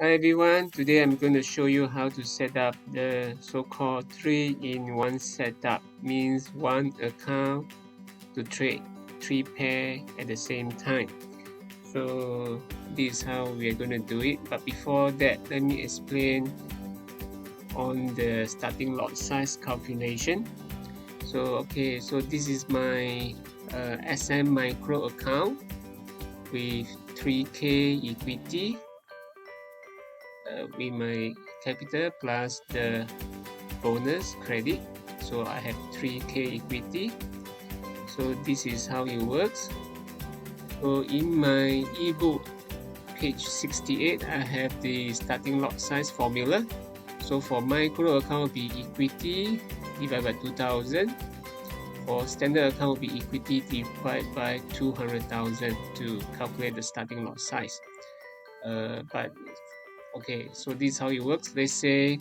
Hi everyone, today I'm going to show you how to set up the so-called 3-in-1 setup. Means one account to trade 3 pair at the same time. So this is how we are going to do it, but before that let me explain on the starting lot size calculation. So this is my SM micro account with 3k equity with my capital plus the bonus credit. So I have 3k equity. So this is how it works. So in my ebook page 68, I have the starting lot size formula. So for micro account will be equity divided by 2000. For standard account will be equity divided by 200,000 to calculate the starting lot size. So this is how it works. Let's say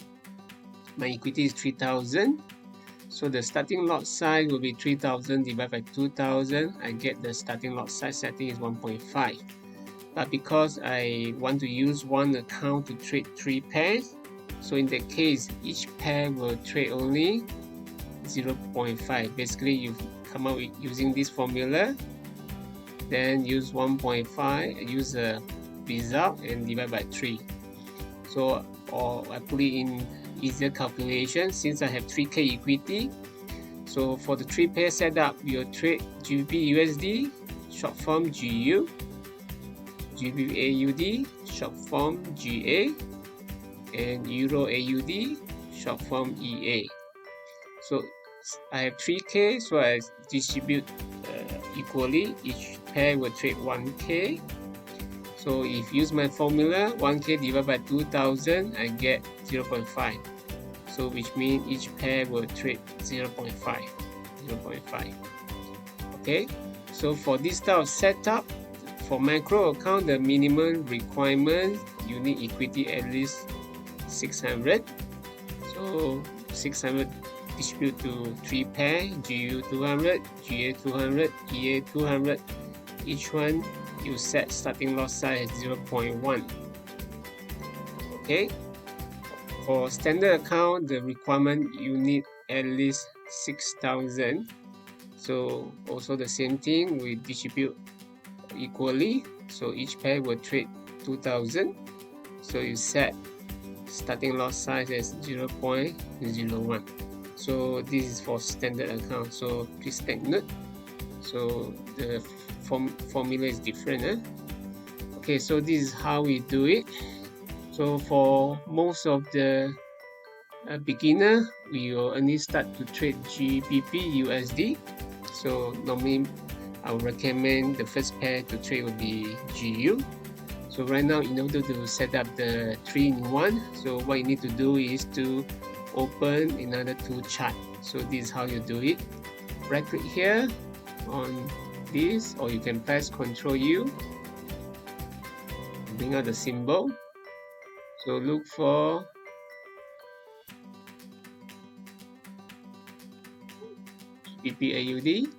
my equity is 3000. So the starting lot size will be 3000 divided by 2000. I get the starting lot size setting is 1.5. But because I want to use one account to trade 3 pairs, so in that case, each pair will trade only 0.5. Basically, you come up with using this formula, then use 1.5, use the result and divide by 3. So, or I put it in easier calculation since I have 3k equity. So for the 3 pair setup, we'll trade GBPUSD, short form GU, GBPAUD, short form GA, and Euro AUD, short form EA. So I have 3k, so I distribute equally. Each pair will trade 1k. So if use my formula, 1k divided by 2000, I get 0.5. So which means each pair will trade 0.5. Okay, so for this type of setup, for micro account, the minimum requirement, you need equity at least 600. So 600 distribute to 3 pair, GU 200, GA 200, EA 200. Each one you set starting lot size 0.1. Okay, for standard account, the requirement you need at least 6,000. So also the same thing, we distribute equally. So each pair will trade 2,000. So you set starting lot size as 0.01. So this is for standard account. So please take note. So the formula is different. Okay, so this is how we do it. So for most of the beginner, we will only start to trade GBPUSD. So normally I would recommend the first pair to trade will be GU. So right now, in order to set up the 3-in-1, so what you need to do is to open another 2 chart. So this is how you do it. Right click here on this, or you can press Ctrl U, bring out the symbol. So look for GBPAUD,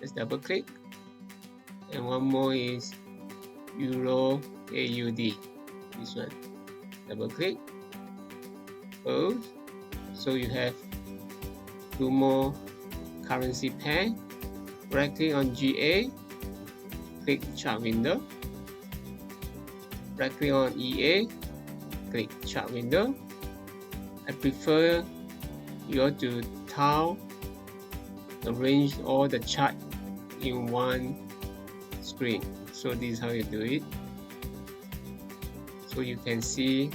just double click, and one more is Euro AUD, this one, double click, close. So you have 2 more currency pair. Right click on GA, click chart window. Right click on EA, click chart window. I prefer you all to tile arrange all the chart in one screen. So this is how you do it. So you can see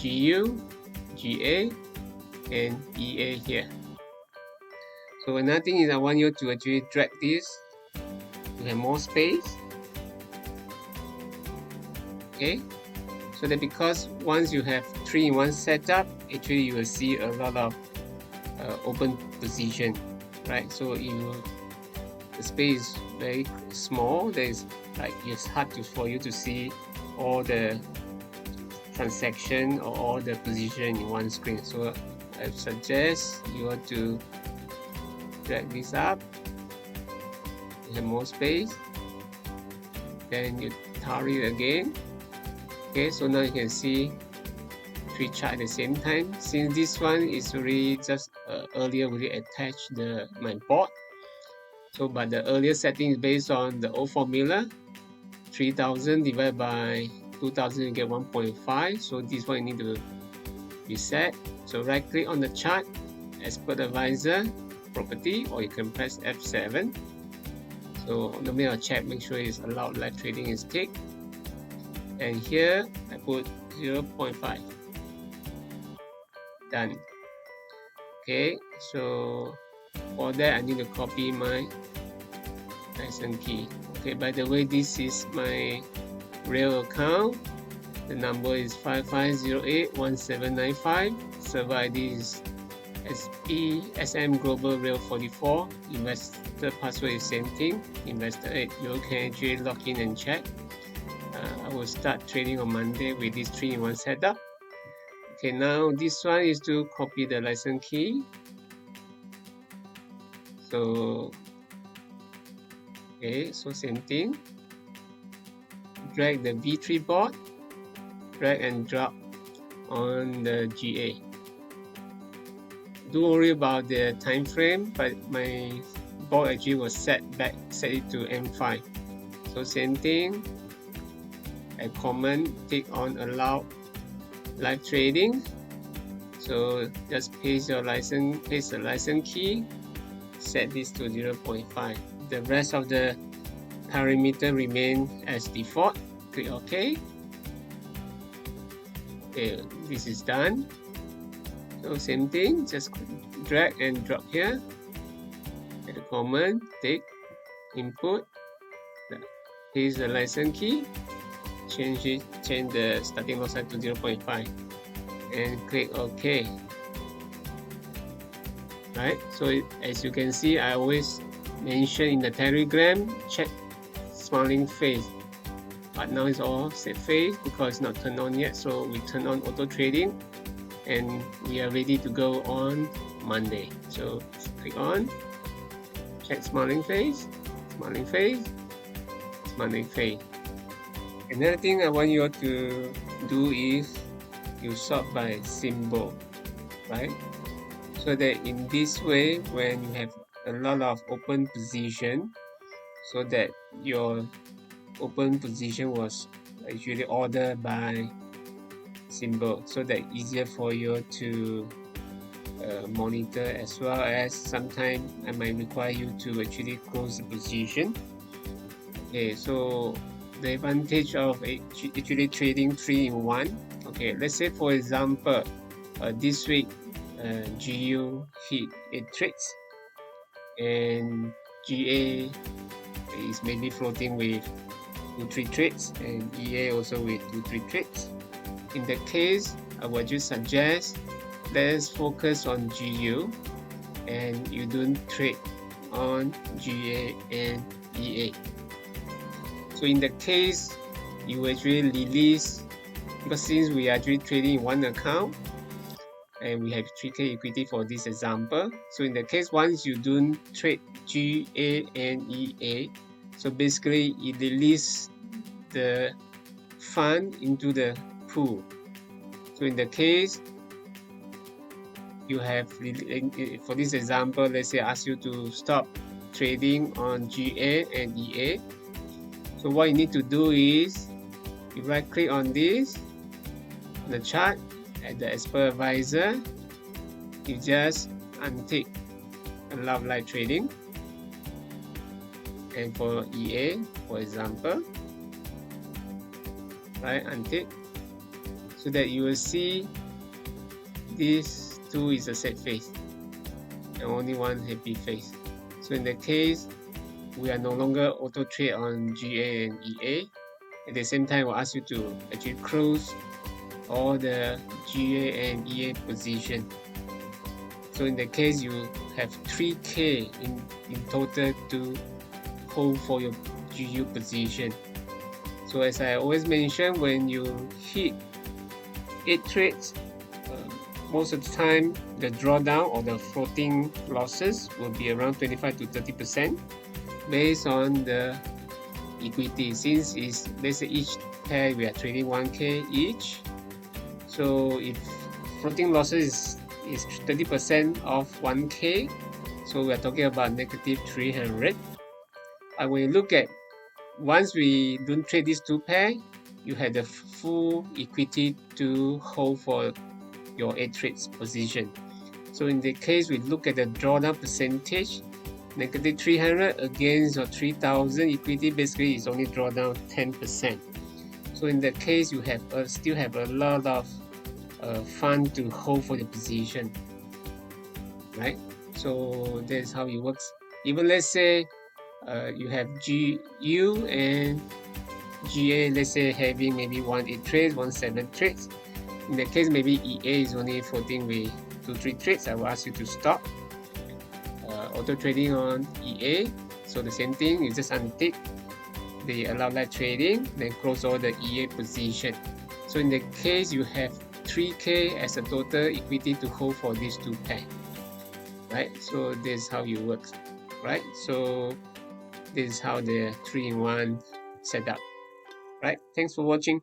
GU, GA, and EA here. So another thing is I want you to actually drag this to have more space. Okay, so that because once you have 3-in-1 setup, actually you will see a lot of open position, right? So the space is very small. There's it's hard for you to see all the transaction or all the position in one screen. So I suggest you want to drag this up, you have more space, then you tile it again, Okay, so now you can see 3 charts at the same time. Since this one is already just earlier we attached my board. So but the earlier setting is based on the old formula. 3000 divided by 2000 you get 1.5. So this one you need to reset. So right click on the chart, expert advisor property, or you can press F7. So normally I'll check, make sure it's allowed live trading is ticked. And here I put 0.5. Done. Okay, so for that I need to copy my license key. Okay, by the way, this is my real account. The number is 55081795. Server ID is SM Global Rail 44. Investor password is same thing. Investor 8. You can actually log in and check. I will start trading on Monday with this 3-in-1 setup. Okay, now this one is to copy the license key. So okay, so same thing. Drag the V3 board, drag and drop on the GA. Don't worry about the time frame, but my board actually was set it to M5. So same thing, a comment, tick on allow live trading. So just paste the license key, set this to 0.5. The rest of the parameter remain as default. Click OK. Okay, this is done. So same thing, just drag and drop here. Add a comment, tick, input, paste the license key, change the starting loss size to 0.5, and click OK. Right, so as you can see, I always mention in the Telegram, check smiling face, but now it's all set face because it's not turned on yet. So we turn on auto trading and we are ready to go on Monday. So click on, check smiling face, smiling face, smiling face. Another thing I want you to do is you sort by symbol, right? So that in this way, when you have a lot of open position, so that your open position was actually ordered by symbol, so that easier for you to monitor, as well as sometimes I might require you to actually close the position. Okay, so the advantage of actually trading 3-in-1. Okay, let's say for example this week GU hit 8 trades and GA is maybe floating with 2-3 trades and EA also with 2-3 trades. In that case, I would just suggest let's focus on GU and you don't trade on GA and EA. So in that case, you actually release, because since we are actually trading in one account and we have 3K equity for this example, so in the case once you don't trade GA and EA, so basically it release the fund into the pool. So in the case you have, for this example, let's say I ask you to stop trading on GA and EA. So what you need to do is you right click on this, the chart at the expert advisor, you just untick allow live trading, and for EA for example, right, untick, so that you will see this two is a set face and only one happy face. So in the case we are no longer auto trade on GA and EA. At the same time, we'll ask you to actually close all the GA and EA position. So in the case you have 3K in total to hold for your GU position. So as I always mention, when you hit 8 trades, most of the time the drawdown or the floating losses will be around 25 to 30%. Based on the equity, since is let's say each pair we are trading 1k each. So if floating losses is 30% of 1k, so we are talking about negative 300. And when you look at, once we don't trade these two pair, you have the full equity to hold for your 8 trades position. So in the case we look at the drawdown percentage, negative 300 against your 3000 equity, basically is only drawdown 10%. So in that case, you have still have a lot of fund to hold for the position, right? So that's how it works. Even let's say you have GU and GA, let's say having maybe 1-8 trades, 1-7 trades. In that case, maybe EA is only floating with 2-3 trades. I will ask you to stop auto trading on EA. So the same thing, you just untick the allow live trading, then close all the EA position. So in the case, you have 3k as a total equity to hold for these two pairs, right? So this is how it works, right? So this is how the 3-in-1 setup, right? Thanks for watching.